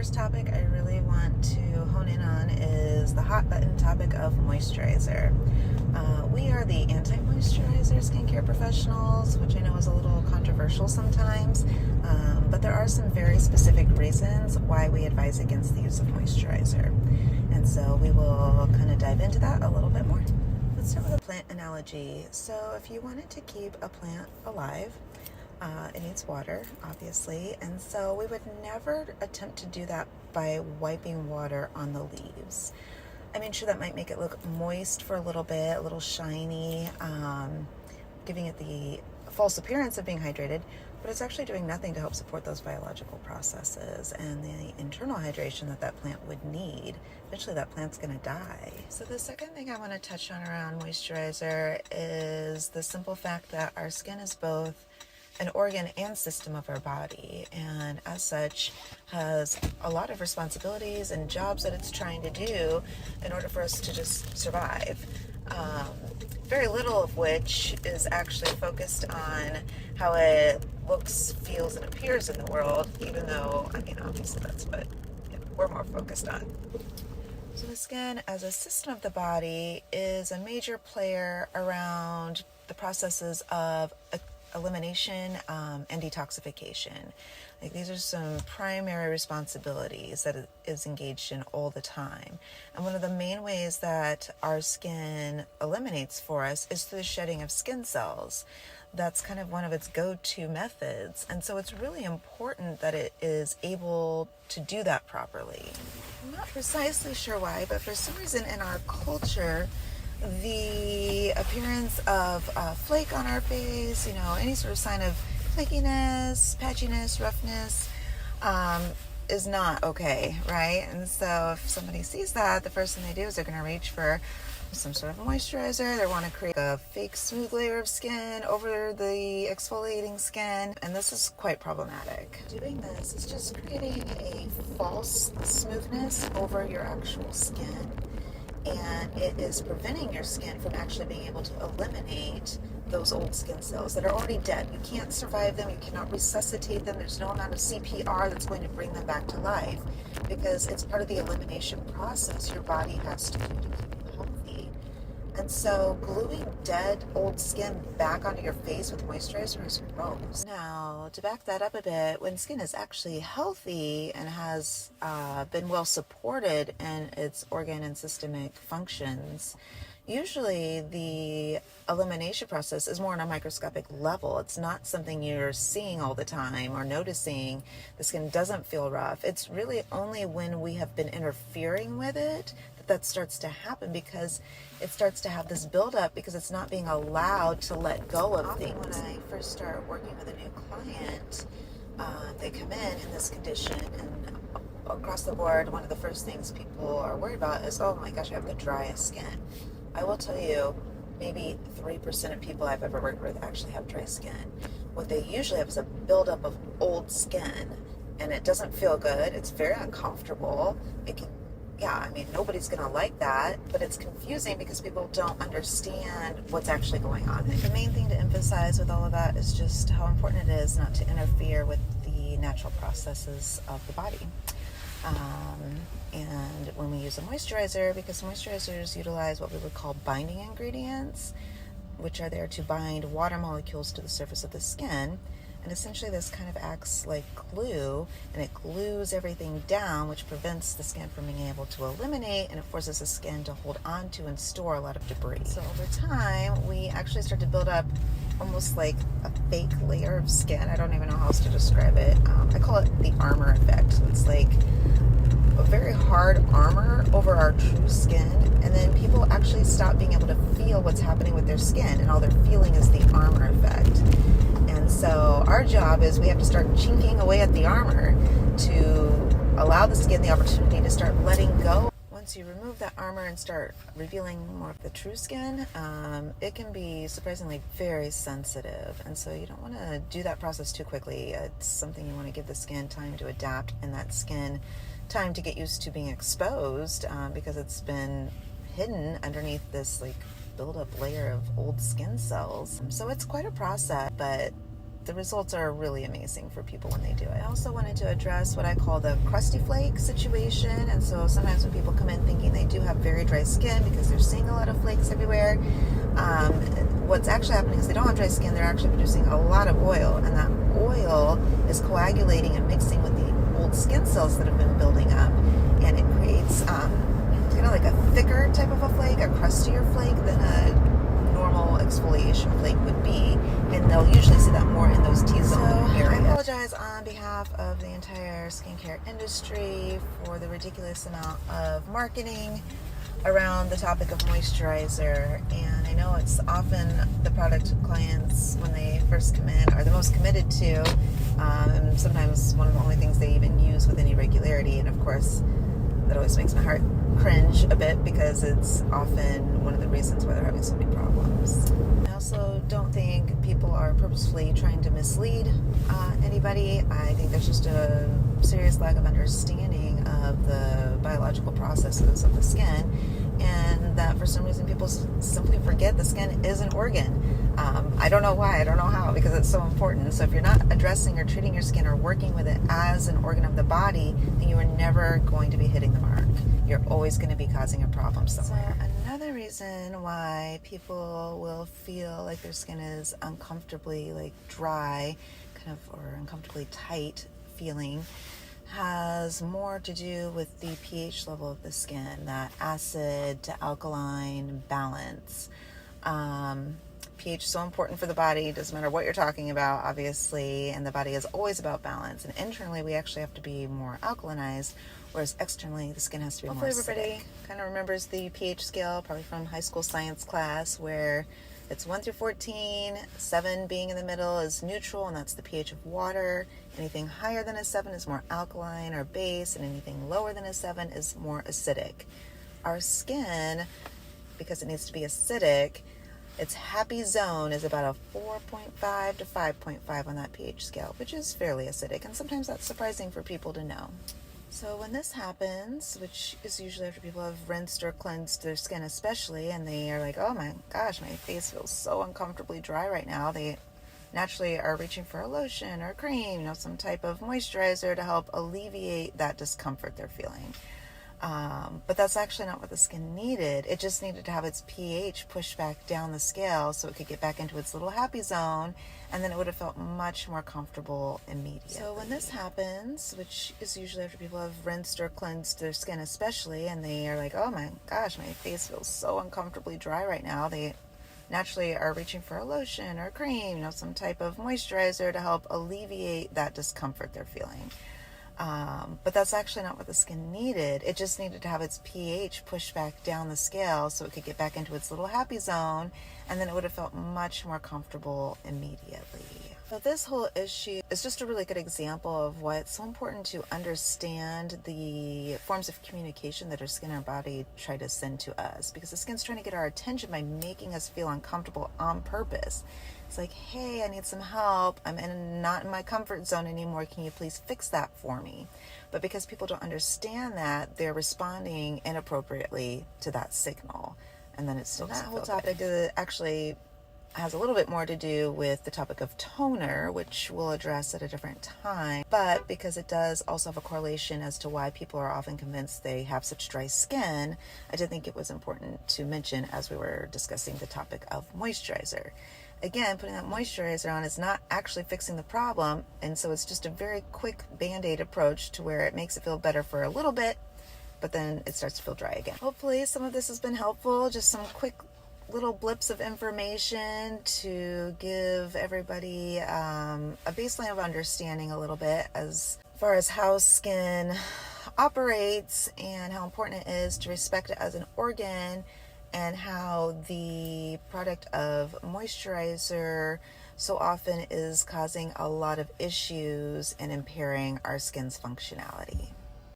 first topic I really want to hone in on is the hot button topic of moisturizer. We are the anti-moisturizer skincare professionals, which I know is a little controversial sometimes, but there are some very specific reasons why we advise against the use of moisturizer. And so we will kind of dive into that a little bit more. Let's start with a plant analogy. So if you wanted to keep a plant alive, it needs water, obviously, and so we would never attempt to do that by wiping water on the leaves. I mean, sure, that might make it look moist for a little bit, a little shiny, giving it the false appearance of being hydrated, but it's actually doing nothing to help support those biological processes and the internal hydration that plant would need. Eventually that plant's going to die. So the second thing I want to touch on around moisturizer is the simple fact that our skin is both an organ and system of our body, and as such has a lot of responsibilities and jobs that it's trying to do in order for us to just survive. Very little of which is actually focused on how it looks, feels, and appears in the world, even though, I mean, obviously that's what we're more focused on. So the skin as a system of the body is a major player around the processes of elimination and detoxification. Like, these are some primary responsibilities that it is engaged in all the time. And one of the main ways that our skin eliminates for us is through the shedding of skin cells. That's kind of one of its go-to methods. And so it's really important that it is able to do that properly. I'm not precisely sure why, but for some reason in our culture, the appearance of flake on our face, any sort of sign of flakiness, patchiness, roughness, is not okay, right? And so if somebody sees that, the first thing they do is they're going to reach for some sort of a moisturizer. They want to create a fake smooth layer of skin over the exfoliating skin, and this is quite problematic. Doing this is just creating a false smoothness over your actual skin, and it is preventing your skin from actually being able to eliminate those old skin cells that are already dead. You can't survive them, you cannot resuscitate them, there's no amount of CPR that's going to bring them back to life, because it's part of the elimination process your body has to do to keep you healthy. And so gluing dead old skin back onto your face with moisturizer is gross. Now, to back that up a bit, when skin is actually healthy and has been well supported in its organ and systemic functions, usually the elimination process is more on a microscopic level. It's not something you're seeing all the time or noticing. The skin doesn't feel rough. It's really only when we have been interfering with it that starts to happen, because it starts to have this buildup because it's not being allowed to let go of things. When I first start working with a new client, they come in this condition, and across the board, one of the first things people are worried about is, oh my gosh, I have the driest skin. I will tell you, maybe 3% of people I've ever worked with actually have dry skin. What they usually have is a buildup of old skin, and it doesn't feel good. It's very uncomfortable. Nobody's going to like that, but it's confusing because people don't understand what's actually going on. The main thing to emphasize with all of that is just how important it is not to interfere with the natural processes of the body. And when we use a moisturizer, because moisturizers utilize what we would call binding ingredients, which are there to bind water molecules to the surface of the skin. And essentially this kind of acts like glue, and it glues everything down, which prevents the skin from being able to eliminate, and it forces the skin to hold on to and store a lot of debris. So over time, we actually start to build up almost like a fake layer of skin. I don't even know how else to describe it. I call it the armor effect. So it's like a very hard armor over our true skin, and then people actually stop being able to feel what's happening with their skin, and all they're feeling is the armor effect. And so our job is we have to start chinking away at the armor to allow the skin the opportunity to start letting go. Once you remove that armor and start revealing more of the true skin, it can be surprisingly very sensitive. And so you don't want to do that process too quickly. It's something you want to give the skin time to adapt, and that skin time to get used to being exposed, because it's been hidden underneath this build-up layer of old skin cells. So it's quite a process, but the results are really amazing for people when they do it. I also wanted to address what I call the crusty flake situation. And so sometimes when people come in thinking they do have very dry skin because they're seeing a lot of flakes everywhere, what's actually happening is they don't have dry skin. They're actually producing a lot of oil, and that oil is coagulating and mixing with the old skin cells that have been building up, and it creates kind of like a thicker type of a flake, a crustier flake than a normal exfoliation flake would be, and they'll usually see that more in those T-zone areas. I apologize on behalf of the entire skincare industry for the ridiculous amount of marketing around the topic of moisturizer, and I know it's often the product clients when they first come in are the most committed to, and sometimes one of the only things they even use with any regularity, and of course that always makes my heart cringe a bit because it's often one of the reasons why they're having so many problems. I also don't think people are purposefully trying to mislead anybody. I think there's just a serious lack of understanding of the biological processes of the skin, and that for some reason people simply forget the skin is an organ. I don't know why, I don't know how, because it's so important. So if you're not addressing or treating your skin or working with it as an organ of the body, then you are never going to be hitting the mark. You're always going to be causing a problem somewhere. So another reason why people will feel like their skin is uncomfortably like dry, kind of, or uncomfortably tight feeling, has more to do with the pH level of the skin, that acid to alkaline balance. pH is so important for the body. It doesn't matter what you're talking about, obviously, and the body is always about balance. And internally, we actually have to be more alkalinized, whereas externally, the skin has to be more acidic. Hopefully everybody kind of remembers the pH scale, probably from high school science class, where it's 1 through 14, 7 being in the middle is neutral, and that's the pH of water. Anything higher than a 7 is more alkaline or base, and anything lower than a 7 is more acidic. Our skin, because it needs to be acidic, its happy zone is about a 4.5 to 5.5 on that pH scale, which is fairly acidic, and sometimes that's surprising for people to know. So when this happens, which is usually after people have rinsed or cleansed their skin especially, and they are like, oh my gosh, my face feels so uncomfortably dry right now, they naturally are reaching for a lotion or a cream, some type of moisturizer to help alleviate that discomfort they're feeling. But that's actually not what the skin needed. It just needed to have its pH pushed back down the scale so it could get back into its little happy zone, and then it would have felt much more comfortable immediately. So when this happens, which is usually after people have rinsed or cleansed their skin especially, and they are like, oh my gosh, my face feels so uncomfortably dry right now, they naturally are reaching for a lotion or a cream, some type of moisturizer to help alleviate that discomfort they're feeling. But that's actually not what the skin needed. It just needed to have its pH pushed back down the scale so it could get back into its little happy zone, and then it would have felt much more comfortable immediately. So this whole issue is just a really good example of why it's so important to understand the forms of communication that our skin and our body try to send to us, because the skin's trying to get our attention by making us feel uncomfortable on purpose. It's like, hey, I need some help. I'm not in my comfort zone anymore. Can you please fix that for me? But because people don't understand that, they're responding inappropriately to that signal. And then it's still that whole topic actually has a little bit more to do with the topic of toner, which we'll address at a different time. But because it does also have a correlation as to why people are often convinced they have such dry skin, I did think it was important to mention as we were discussing the topic of moisturizer. Again, putting that moisturizer on is not actually fixing the problem, and so it's just a very quick Band-Aid approach to where it makes it feel better for a little bit, but then it starts to feel dry again. Hopefully some of this has been helpful, just some quick little blips of information to give everybody a baseline of understanding a little bit as far as how skin operates and how important it is to respect it as an organ, and how the product of moisturizer so often is causing a lot of issues and impairing our skin's functionality.